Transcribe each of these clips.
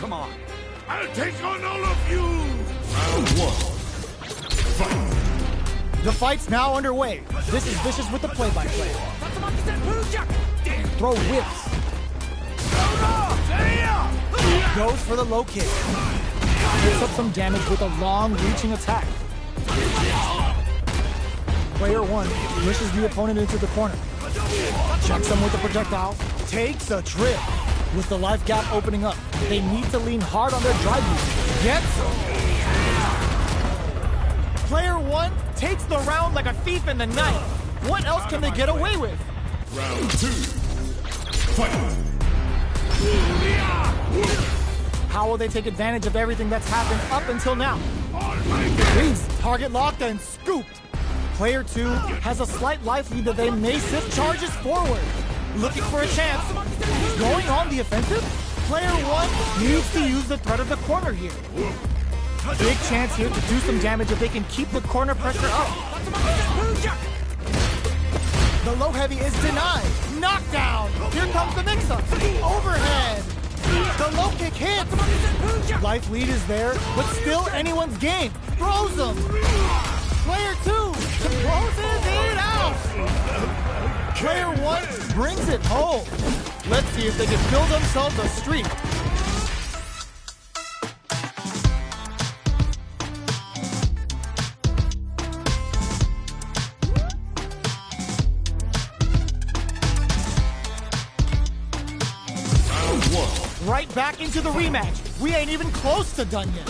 come on. I'll take on all of you! Round one. Fight. The fight's now underway. This is Vicious with the play-by-play. Throw whips. Goes for the low kick. Picks up some damage with a long reaching attack. Player one pushes the opponent into the corner. Checks him with a projectile. Takes a trip. With the life gap opening up, they need to lean hard on their drive move. Gets him. Player one takes the round like a thief in the night. What else can they get away with? Round two. Fight. How will they take advantage of everything that's happened up until now? Freeze, target locked and scooped. Player two has a slight life lead that they may sift, charges forward. Looking for a chance. Going on the offensive? Player one needs to use the threat of the corner here. Big chance here to do some damage if they can keep the corner pressure up. The low heavy is denied. Knockdown. Here comes the mix-up. Overhead. The low kick hits. Life lead is there, but still anyone's game. Throws them. Player two closes it out. Player one brings it home. Let's see if they can build themselves a streak. Right back into the rematch. We ain't even close to done yet.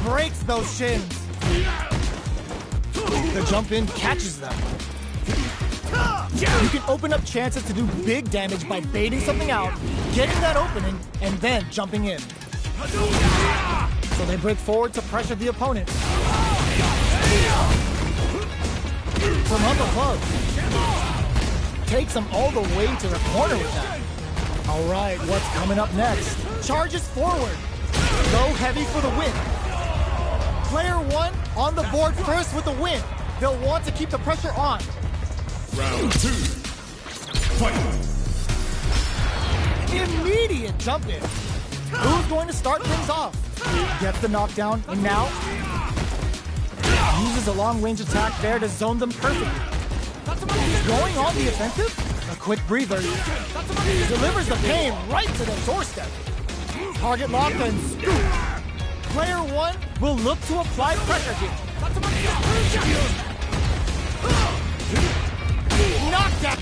Breaks those shins. The jump in catches them. You can open up chances to do big damage by baiting something out, getting that opening, and then jumping in. So they break forward to pressure the opponent. From up above. Takes them all the way to the corner with that. All right, what's coming up next? Charges forward. Low heavy for the win. Player one on the board first with the win. They'll want to keep the pressure on. Round two. Fight. Immediate jump in. Who's going to start things off? Gets the knockdown, and now uses a long-range attack there to zone them perfectly. Going on the offensive? A quick breather. Delivers the pain right to the doorstep. Target locked and scoop. Player one will look to apply pressure here. Knockdown.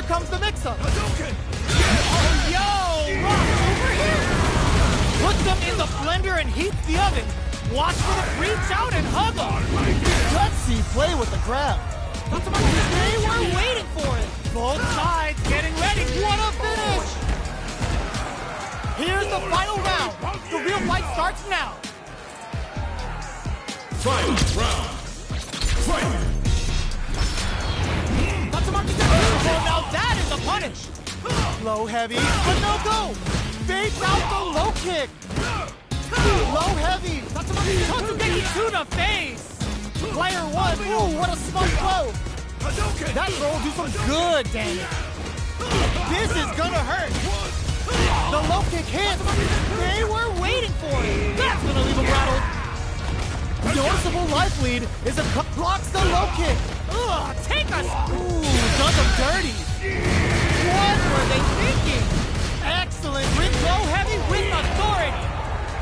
comes the mix-up. Hadouken! Oh, yo! Rock over here! Puts them in the blender and heats the oven. Watch for the reach out and hug them. Gutsy play with the grab. They were waiting for it. Both sides getting ready. What a finish! Here's the final round. The real fight starts now. Final round. Fight! Oh, now that is a punish. Low heavy, but no go. Fades out the low kick. Low heavy. Tatsumaki to the face. Player one. Ooh, what a smart throw. That throw will do some good damage. This is gonna hurt. The low kick hits. They were waiting for it. That's gonna leave them rattled. Noticeable life lead is a blocks the low kick. Ugh, take us. Ooh, does them dirty. What were they thinking? Excellent with low heavy with authority.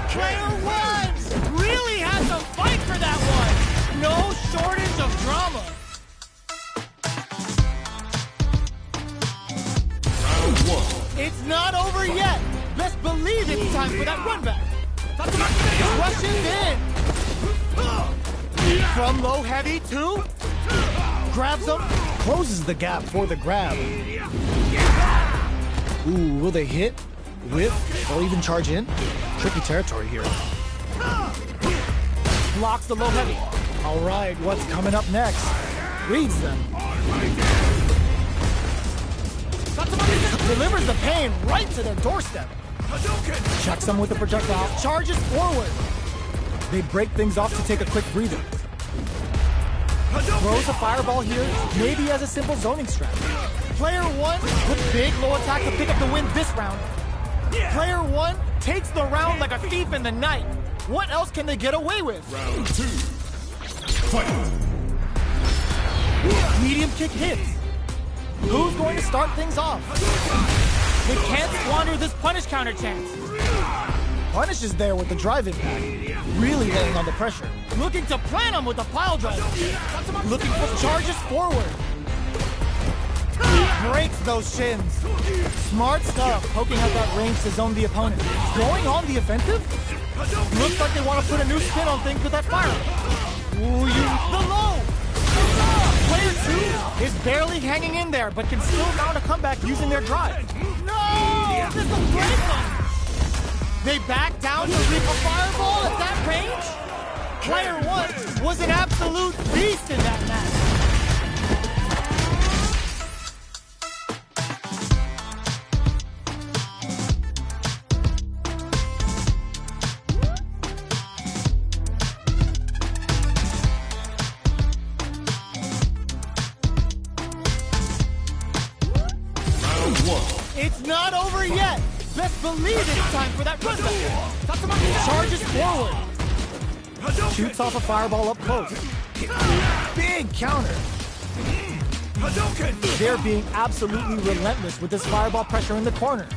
Player one really has to fight for that one. No shortage of drama. Round one. It's not over yet. Best believe it's time for that run back. Rushes in. From low heavy to grabs him, closes the gap for the grab. Ooh, will they hit, whip, or even charge in? Tricky territory here. Blocks the low heavy. All right, what's coming up next? Reads them. Delivers the pain right to their doorstep. Checks them with the projectile, charges forward. They break things off to take a quick breather. Throws a fireball here, maybe as a simple zoning strategy. Player one with big low attack to pick up the win this round. Player one takes the round like a thief in the night. What else can they get away with? Round two. Fight! Medium kick hits. Who's going to start things off? They can't squander this punish counter chance. Punish is there with the drive impact, really laying on the pressure. Looking to plant him with the pile drive. Looking for charges forward. Breaks those shins. Smart stuff, poking at that range to zone the opponent. Going on the offensive? Looks like they want to put a new spin on things with that fire. Ooh, the low! Player two is barely hanging in there, but can still mount a comeback using their drive. No! This will break them! They back down to reap a fireball at that range? Player one was an absolute beast in that match. Round one. It's not over yet. Best believe it's time for that run back. Charges forward. Shoots off a fireball up close. Big counter. They're being absolutely relentless with this fireball pressure in the corner.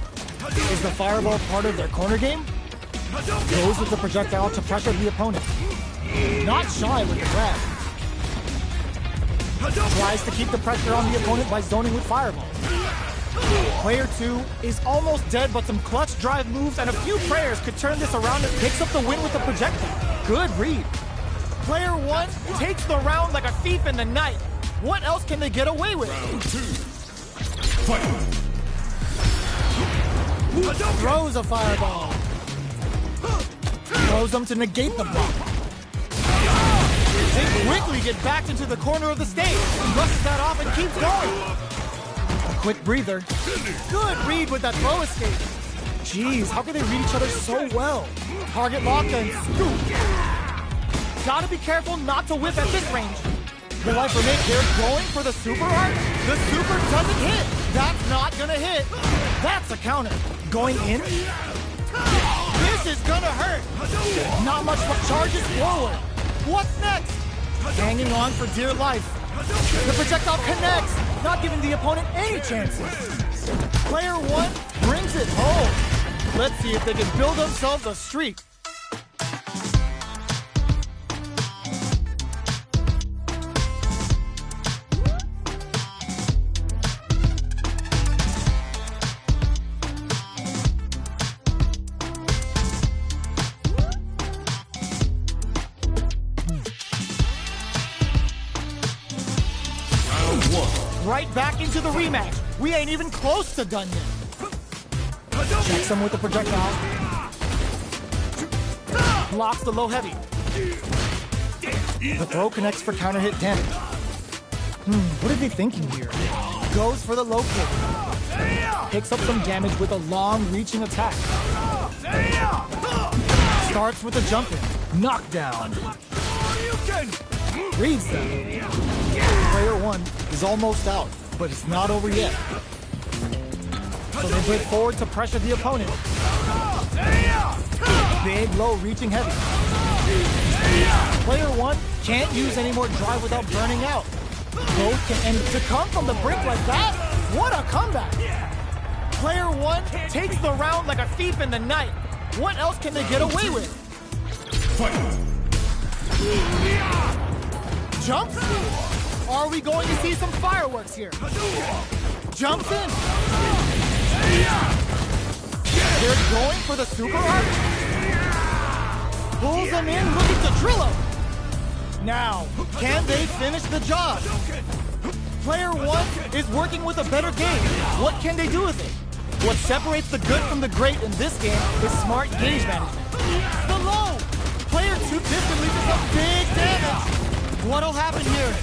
Is the fireball part of their corner game? Goes with the projectile to pressure the opponent. Not shy with the grab. Tries to keep the pressure on the opponent by zoning with fireballs. Player two is almost dead, but some clutch drive moves and a few prayers could turn this around and picks up the win with the projectile. Good read. Player one takes the round like a thief in the night. What else can they get away with? Round two. Fight! Throws a fireball. Throws them to negate the block. They quickly get back into the corner of the stage. Brushes that off and keeps going. Quick breather. Good read with that throw escape. Jeez, how can they read each other so well? Target locked and scoop. Gotta be careful not to whip at this range. The life remake, they're going for the super art. The super doesn't hit. That's not gonna hit. That's a counter. Going in. This is gonna hurt. Not much charges forward. What's next? Hanging on for dear life. The projectile connects, not giving the opponent any chances. Player one brings it home. Let's see if they can build themselves a streak. right back into the rematch. We ain't even close to done yet. Checks him with the projectile. Blocks the low heavy. The throw connects for counter hit damage. What is he thinking here? Goes for the low kick. Picks up some damage with a long reaching attack. Starts with a jump in. Knockdown. Reads them. Player 1 is almost out, but it's not over yet. So they break forward to pressure the opponent. Big, low, reaching heavy. Player 1 can't use any more drive without burning out. Both can end to come from the brink like that? What a comeback! Player 1 takes the round like a thief in the night. What else can they get away with? Fight! Jumps? Are we going to see some fireworks here? Jumps in. They're going for the super arc? Pulls him in, looking to drill him. Now, can they finish the job? Player 1 is working with a better game. What can they do with it? What separates the good from the great in this game is smart gauge management. The low! Player 2 distantly does some big damage. What'll happen here?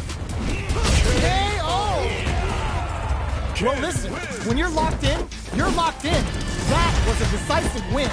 KO! Well, listen, when you're locked in, you're locked in. That was a decisive win.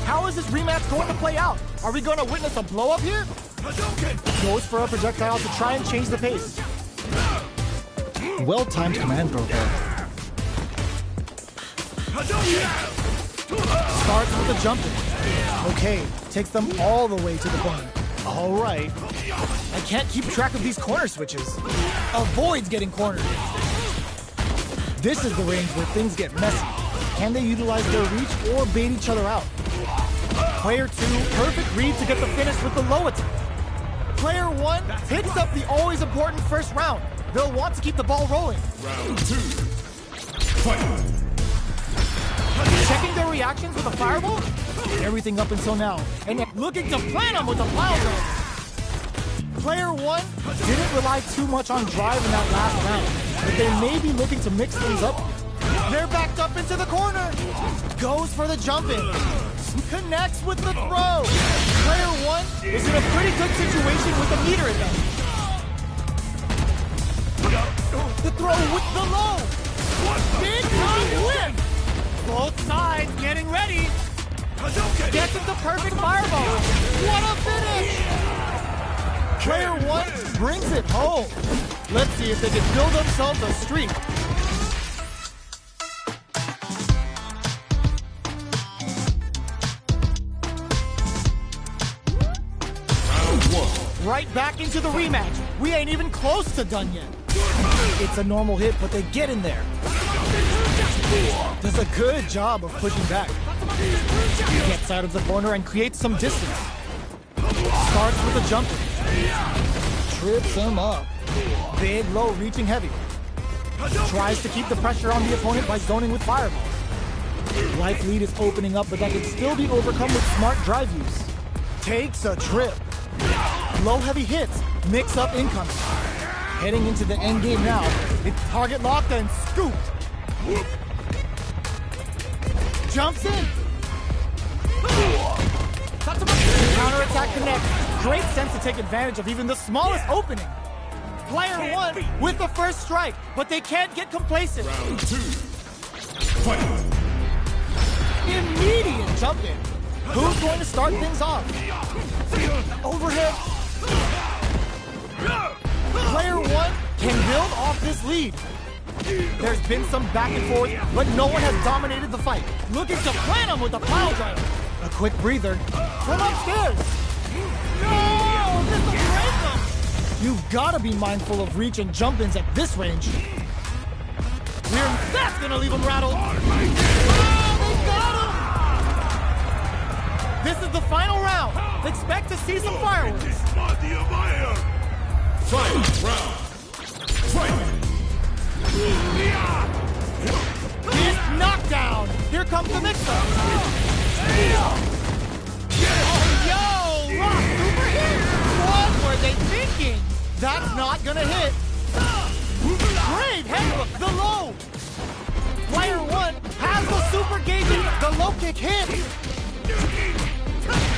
How is this rematch going to play out? Are we going to witness a blow-up here? Goes for a projectile to try and change the pace. Well-timed command throw there. Starts with a jump in. Okay, takes them all the way to the corner. All right. I can't keep track of these corner switches. Avoids getting cornered. This is the range where things get messy. Can they utilize their reach or bait each other out? Player 2, perfect read to get the finish with the low attack. Player 1 picks up the always important first round. They'll want to keep the ball rolling. Round 2. Fight! Checking their reactions with a fireball? Everything up until now. And looking to plan them with a pile drive. Player 1 didn't rely too much on drive in that last round, but they may be looking to mix things up. They're backed up into the corner. Goes for the jump in. Connects with the throw. Player 1 is in a pretty good situation with the meter at them. The throw with the low. Big time whip. Both sides getting ready. Gets it the perfect fireball. What a finish! Player 1 brings it home. Let's see if they can build themselves a streak. Round 1. Right back into the rematch. We ain't even close to done yet. It's a normal hit, but they get in there. Does a good job of pushing back. Gets out of the corner and creates some distance. Starts with a jump in. Trips him up. Big low reaching heavy. Tries to keep the pressure on the opponent by zoning with fireballs. Life lead is opening up, but that can still be overcome with smart drive use. Takes a trip. Low heavy hits. Mix up incoming. Heading into the end game now. It's target locked and scooped. Jumps in. Counterattack connects. Great sense to take advantage of even the smallest opening. Player 1 with the first strike, but they can't get complacent. Round 2. Fight! Immediate jump in. Who's going to start things off? Overhead. Player 1 can build off this lead. There's been some back and forth, but no one has dominated the fight. Looking to plant him with a pile driver. A quick breather from upstairs. No! This will break him! You've got to be mindful of reach and jump-ins at this range. That's gonna leave him rattled. Oh, they got him! This is the final round. Expect to see some fireworks. Fight! Round! Fight! This knockdown! Here comes the mix-up! Oh, yo! Rock super hit! What were they thinking? That's not gonna hit! Great handle! The low! Player 1 has the super gauge. The low kick hits!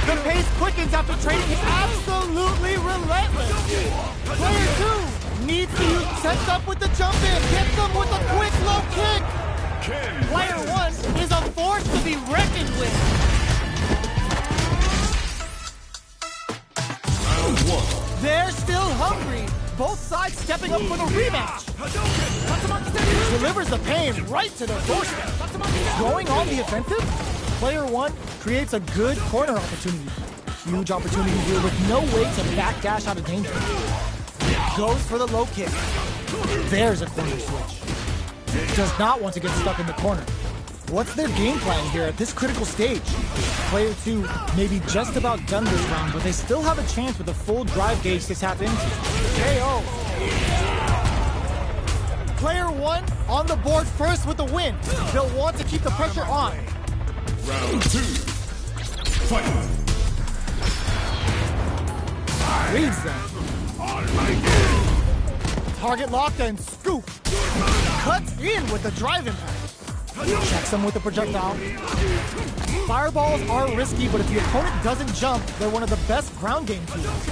The pace quickens after trading his absolutely relentless! Player 2 needs to use sets up with the jump in, gets them with a quick low kick. Player 1 is a force to be reckoned with. Round 1. They're still hungry. Both sides stepping up for the rematch. Delivers the pain right to their doorstep. Going on the offensive, Player 1 creates a good corner opportunity. Huge opportunity here with no way to backdash out of danger. Goes for the low kick. There's a corner switch. Does not want to get stuck in the corner. What's their game plan here at this critical stage? Player 2 may be just about done this round, but they still have a chance with a full drive gauge to tap into. KO. Player 1 on the board first with the win. They'll want to keep the pressure on. Round 2. Fight! Reads them. Target locked and scoop. Cuts in with the drive impact. Checks him with the projectile. Fireballs are risky, but if the opponent doesn't jump, they're one of the best ground game tools.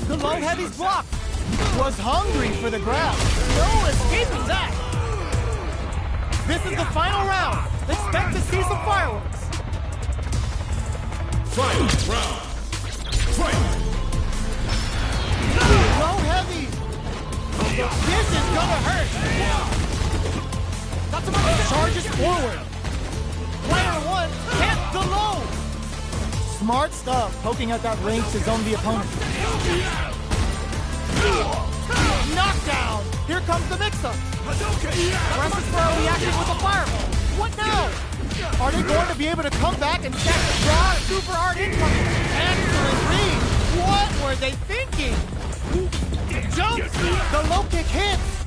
The low heavy's blocked. Was hungry for the grab. No escaping that. This is the final round. Expect to see some fireworks. Fight! Round! Fight! Low heavy. This is gonna hurt. Charges forward. Player 1 hit the low. Smart stuff, poking at that range to zone the opponent. Knockdown! Here comes the mix-up. Presses for a reaction with a fireball. What now? Are they going to be able to come back and stack the draw? Super hard incoming. Excellent read. What were they thinking? Jumps. The low kick hits.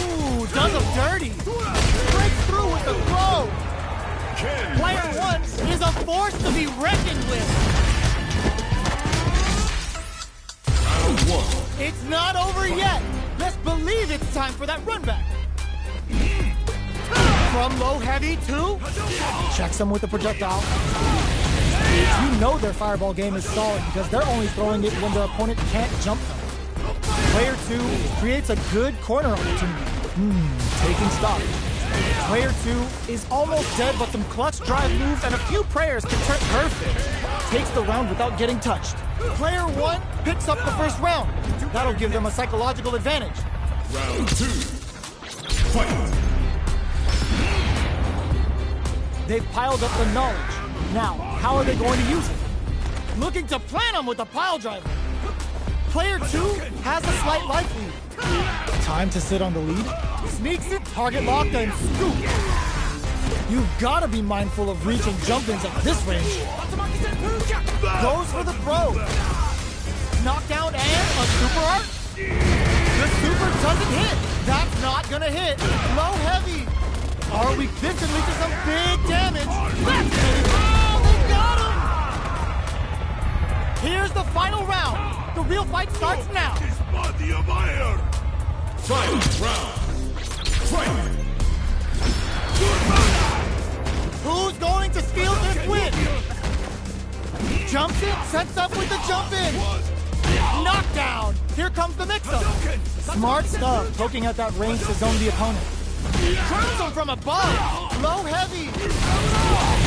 Ooh, does them dirty. Breaks through with the throw. Player 1 is a force to be reckoned with. Round 1. It's not over yet. Best believe it's time for that run back. From low heavy to checks them with the projectile. You know their fireball game is solid because they're only throwing it when their opponent can't jump them. Player 2 creates a good corner opportunity. Taking stock. Player 2 is almost dead, but some clutch drive moves and a few prayers can turn perfect. Takes the round without getting touched. Player 1 picks up the first round. That'll give them a psychological advantage. Round 2. Fight. They've piled up the knowledge. Now, how are they going to use it? Looking to plant them with a pile driver. Player 2 has a slight life lead. Time to sit on the lead. Sneaks it, target locked, and scoop. You've got to be mindful of reach and jump-ins at this range. Goes for the throw. Knockdown and a super art. The super doesn't hit. That's not gonna hit. Low heavy. Are we fixing to some big damage? That's it. Oh, they got him. Here's the final round. The real fight starts now. His body of iron. Final round. Fight. Who's going to steal this win? Jumps it, sets up with the jump in. Knockdown. Here comes the mix-up. Smart stuff, poking at that range to zone the opponent. Crowns them from above. Low heavy.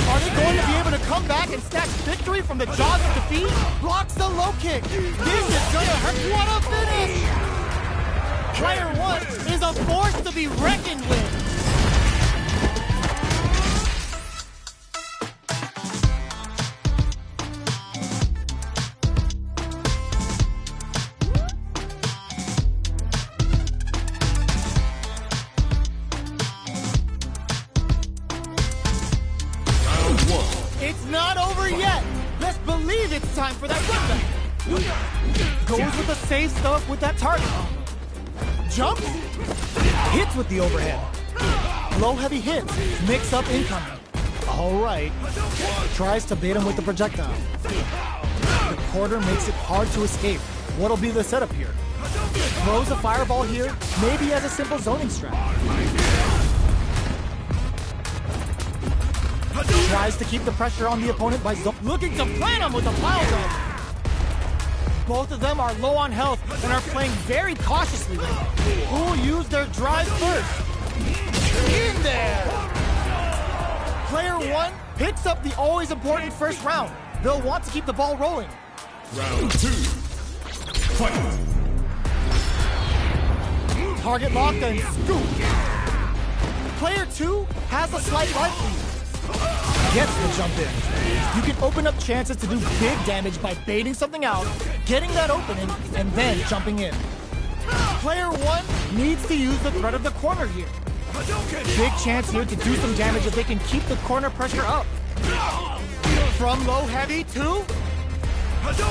Are they going to be able to come back and stack victory from the jaws of defeat? Blocks the low kick. This is gonna hurt. What a finish! Player 1 is a force to be reckoned with. It's not over yet. Best believe it's time for that run back. Goes with the safe stuff with that target. Jumps. Hits with the overhead. Low heavy hits. Mix up incoming. All right. Tries to bait him with the projectile. The quarter makes it hard to escape. What'll be the setup here? Throws a fireball here, maybe as a simple zoning strat. Tries to keep the pressure on the opponent by looking to plant him with a pile driver. Both of them are low on health and are playing very cautiously. Who will use their drive first? In there! Player 1 picks up the always important first round. They'll want to keep the ball rolling. Round 2. Fight. Target locked and scoop. Player 2 has a slight life lead. Gets the jump in. You can open up chances to do big damage by baiting something out, getting that opening, and then jumping in. Player 1 needs to use the threat of the corner here. Big chance here to do some damage if they can keep the corner pressure up. From low heavy to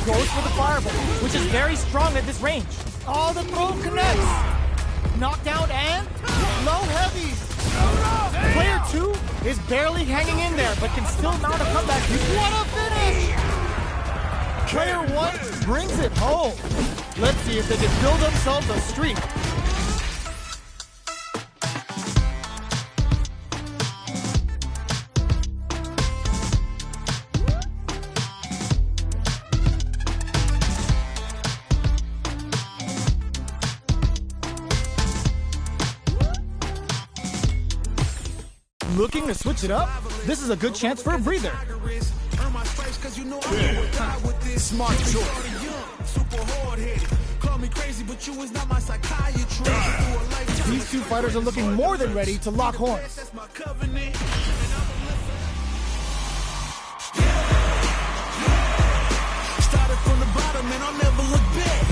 goes for the fireball, which is very strong at this range. Oh, the throw connects. Knockdown and low heavy. Player 2 is barely hanging in there, but can still mount a comeback. What a finish! Player 1 brings it home. Let's see if they can build themselves a streak. Looking to switch it up? This is a good chance for a breather. Smart choice. These two fighters are looking more than ready to lock horns. from the bottom and I'll never look back.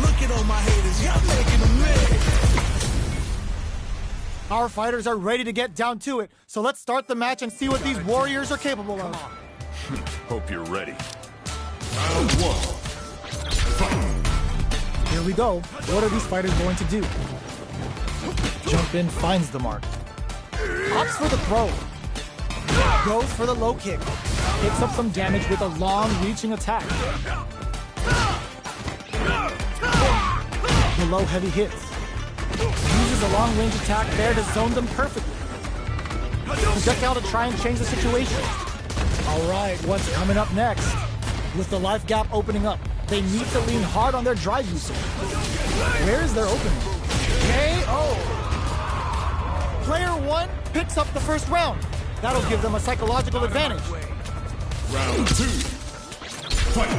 Look at all my haters, y'all making them mad. Our fighters are ready to get down to it, so let's start the match and see what these warriors are capable of. Hope you're ready. Round one. Fight. Here we go. What are these fighters going to do? Jump in, finds the mark. Opts for the throw. Goes for the low kick. Picks up some damage with a long reaching attack. The low heavy hits. Uses a long range attack there to zone them perfectly. Projectile to try and change the situation. All right, what's coming up next? With the life gap opening up, they need to lean hard on their drive usage. Where is their opening? KO! Player one picks up the first round. That'll give them a psychological advantage. Round two. Fight.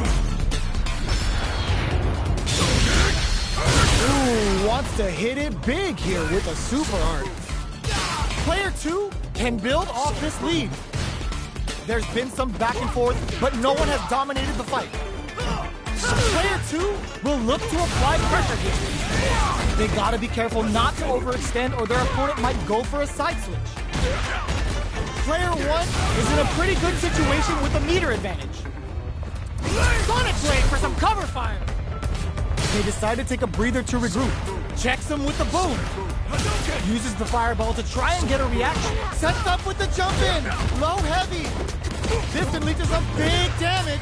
Ooh, wants to hit it big here with a super art. Player two can build off this lead. There's been some back and forth, but no one has dominated the fight. Player two will look to apply pressure here. They gotta be careful not to overextend or their opponent might go for a side switch. Player one is in a pretty good situation with a meter advantage. Sonic Blade for some cover fire. They decide to take a breather to regroup. Checks him with the boom. Uses the fireball to try and get a reaction. Sets up with the jump in. Low heavy. This unleashes some big damage.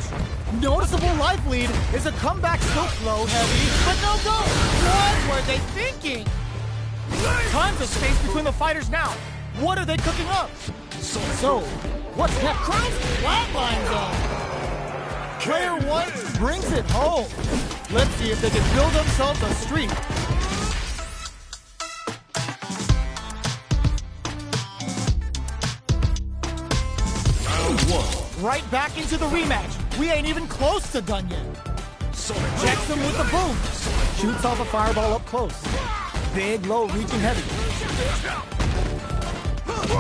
Noticeable life lead is a comeback still low heavy, but no go. What were they thinking? Tons of space between the fighters now. What are they cooking up? So, what's next? Cross flatline zone. Player one brings it home. Let's see if they can build themselves a streak. Round one. Right back into the rematch. We ain't even close to done yet. Checks him with the boom. Shoots off a fireball up close. Big, low, reaching heavy.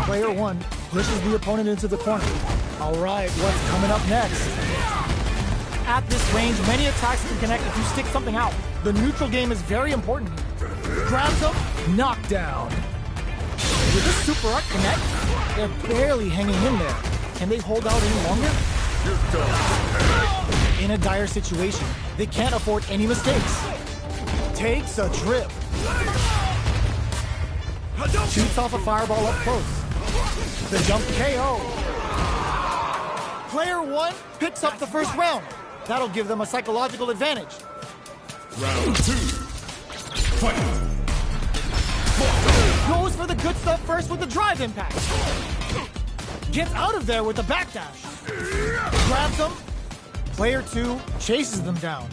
Player one pushes the opponent into the corner. All right, what's coming up next? At this range, many attacks can connect if you stick something out. The neutral game is very important here. Grabs him, knockdown. With this super art connect, they're barely hanging in there. Can they hold out any longer? In a dire situation, they can't afford any mistakes. Takes a trip. Shoots off a fireball up close. The jump KO. Player one picks up the first round. That'll give them a psychological advantage. Round two. Fight. Goes for the good stuff first with the drive impact. Gets out of there with the backdash. Grabs them. Player two chases them down.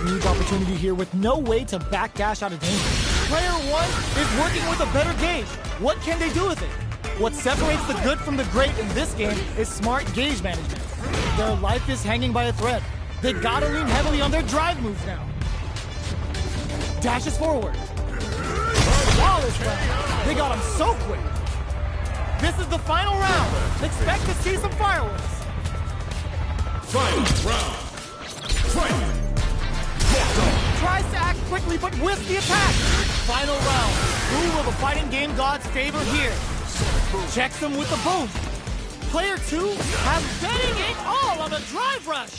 Huge opportunity here with no way to backdash out of danger. Player one is working with a better gauge. What can they do with it? What separates the good from the great in this game is smart gauge management. Their life is hanging by a thread. They gotta lean heavily on their drive moves now. Dashes forward. Flawless round. They got him so quick. This is the final round. Expect to see some fireworks. Final round. Fight. Tries to act quickly, but whiffs the attack. Final round. Who will the fighting game gods favor here? Checks him with the boom. Player two has betting it all on the drive rush.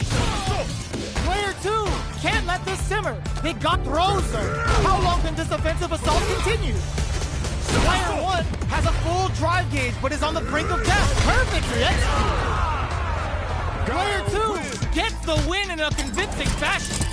Player two can't let this simmer. They got throws, though. How long can this offensive assault continue? Player one has a full drive gauge, but is on the brink of death. Perfectly executed. Player two gets the win in a convincing fashion.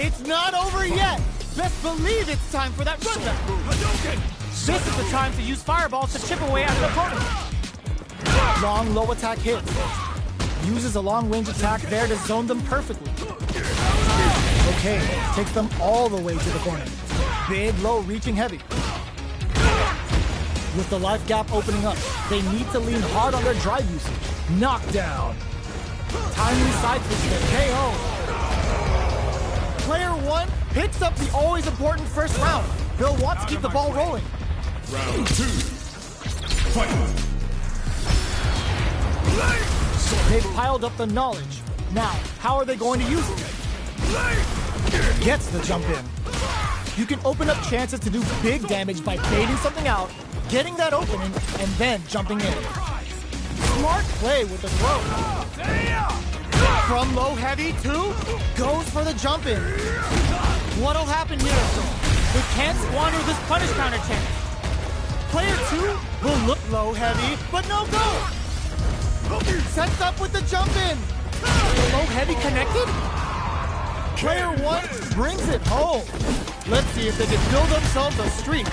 It's not over yet. Best believe it's time for that runback move. This is the time to use fireballs to chip away at an opponent. Long low attack hits. Uses a long range attack there to zone them perfectly. Okay, takes them all the way to the corner. Big low reaching heavy. With the life gap opening up, they need to lean hard on their drive usage. Knockdown. Timely side switch to KO. Player 1 picks up the always important first round. They'll want to keep the ball rolling. Round 2. Fight! They've piled up the knowledge. Now, how are they going to use it? Gets the jump in. You can open up chances to do big damage by baiting something out, getting that opening, and then jumping in. Smart play with the throw. From low heavy to goes for the jump in. What'll happen here? They can't squander this punish counter chance. Player 2 will look low heavy, but no go. Sets up with the jump in. The low heavy connected? Player 1 brings it home. Let's see if they can build themselves a streak.